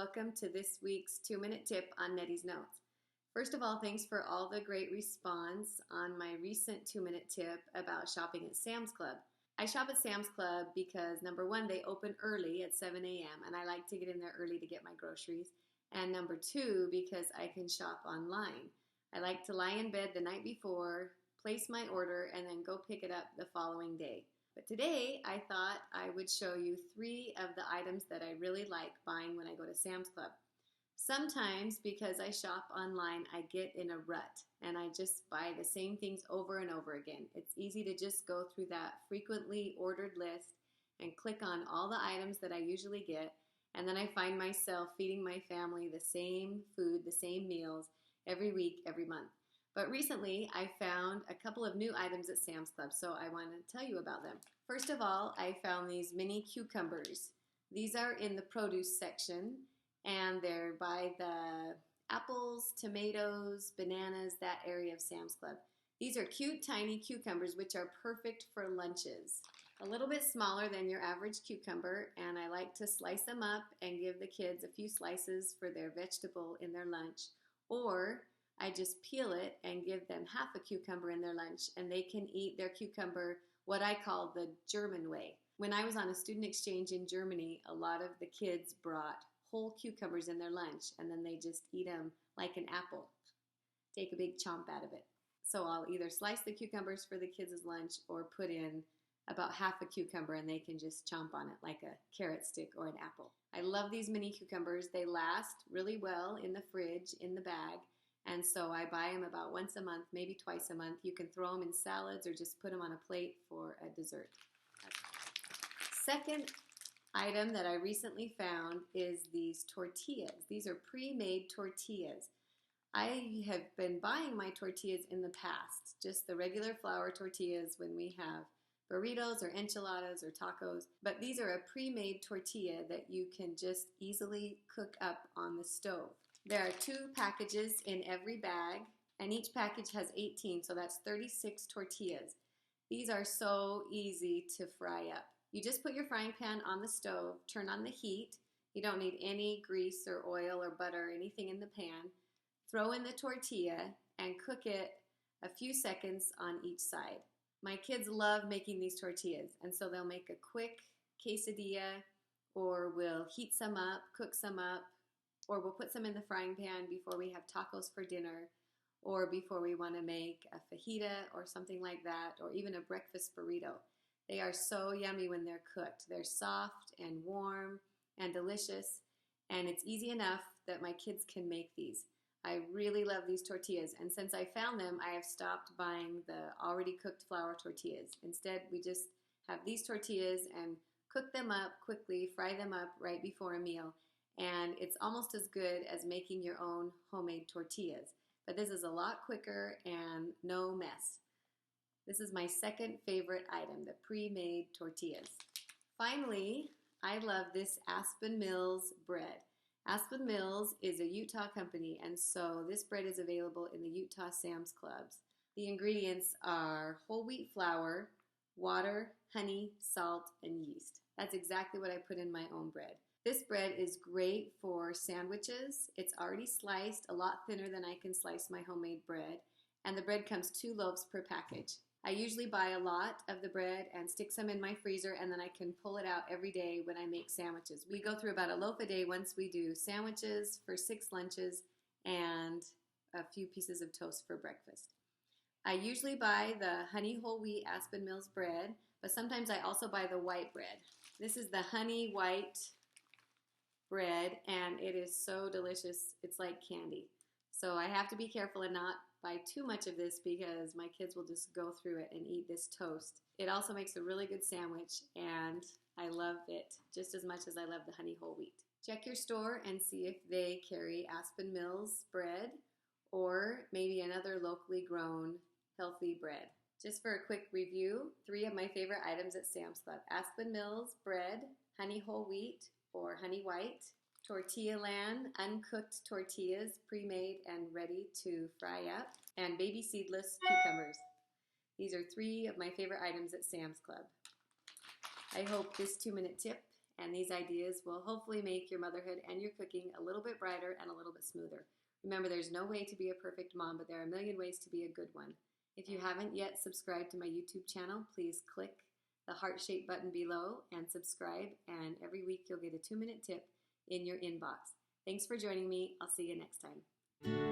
welcome to this week's 2-minute tip on Nettie's Notes. First of all, thanks for all the great response on my recent 2-minute tip about shopping at Sam's Club. I shop at Sam's Club because number one, they open early at 7 a.m. and I like to get in there early to get my groceries. And number two, because I can shop online. I like to lie in bed the night before, place my order, and then go pick it up the following day. But today, I thought I would show you 3 of the items that I really like buying when I go to Sam's Club. Sometimes, because I shop online, I get in a rut and I just buy the same things over and over again. It's easy to just go through that frequently ordered list and click on all the items that I usually get, and then I find myself feeding my family the same food, the same meals every week, every month. But recently, I found a couple of new items at Sam's Club, so I want to tell you about them. First of all, I found these mini cucumbers. These are in the produce section, and they're by the apples, tomatoes, bananas, that area of Sam's Club. These are cute, tiny cucumbers, which are perfect for lunches. A little bit smaller than your average cucumber, and I like to slice them up and give the kids a few slices for their vegetable in their lunch, or I just peel it and give them half a cucumber in their lunch, and they can eat their cucumber what I call the German way. When I was on a student exchange in Germany, a lot of the kids brought whole cucumbers in their lunch, and then they just eat them like an apple. Take a big chomp out of it. So I'll either slice the cucumbers for the kids' lunch or put in about half a cucumber, and they can just chomp on it like a carrot stick or an apple. I love these mini cucumbers. They last really well in the fridge, in the bag. And so I buy them about once a month, maybe twice a month. You can throw them in salads or just put them on a plate for a dessert. Second item that I recently found is these tortillas. These are pre-made tortillas. I have been buying my tortillas in the past, just the regular flour tortillas when we have burritos or enchiladas or tacos. But these are a pre-made tortilla that you can just easily cook up on the stove. There are 2 packages in every bag, and each package has 18, so that's 36 tortillas. These are so easy to fry up. You just put your frying pan on the stove, turn on the heat. You don't need any grease or oil or butter or anything in the pan. Throw in the tortilla and cook it a few seconds on each side. My kids love making these tortillas, and so they'll make a quick quesadilla, or we'll heat some up, cook some up, or we'll put some in the frying pan before we have tacos for dinner, or before we want to make a fajita or something like that, or even a breakfast burrito. They are so yummy when they're cooked. They're soft and warm and delicious, and it's easy enough that my kids can make these. I really love these tortillas, and since I found them, I have stopped buying the already cooked flour tortillas. Instead, we just have these tortillas and cook them up quickly, fry them up right before a meal, and it's almost as good as making your own homemade tortillas. But this is a lot quicker and no mess. This is my second favorite item, the pre-made tortillas. Finally, I love this Aspen Mills bread. Aspen Mills is a Utah company, and so this bread is available in the Utah Sam's Clubs. The ingredients are whole wheat flour, water, honey, salt, and yeast. That's exactly what I put in my own bread. This bread is great for sandwiches. It's already sliced, a lot thinner than I can slice my homemade bread, and the bread comes 2 loaves per package. I usually buy a lot of the bread and stick some in my freezer, and then I can pull it out every day when I make sandwiches. We go through about a loaf a day once we do sandwiches for 6 lunches and a few pieces of toast for breakfast. I usually buy the honey whole wheat Aspen Mills bread, but sometimes I also buy the white bread. This is the honey white bread, and it is so delicious. It's like candy. So I have to be careful and not buy too much of this because my kids will just go through it and eat this toast. It also makes a really good sandwich, and I love it just as much as I love the honey whole wheat. Check your store and see if they carry Aspen Mills bread or maybe another locally grown healthy bread. Just for a quick review, 3 of my favorite items at Sam's Club: Aspen Mills bread, honey whole wheat or honey white, Tortilla Land uncooked tortillas, pre-made and ready to fry up, and baby seedless cucumbers. These are 3 of my favorite items at Sam's Club. I hope this 2-minute tip And these ideas will hopefully make your motherhood and your cooking a little bit brighter and a little bit smoother. Remember, there's no way to be a perfect mom, but there are a million ways to be a good one. If you haven't yet subscribed to my YouTube channel, please click the heart-shaped button below and subscribe, and every week you'll get a 2-minute tip in your inbox. Thanks for joining me. I'll see you next time.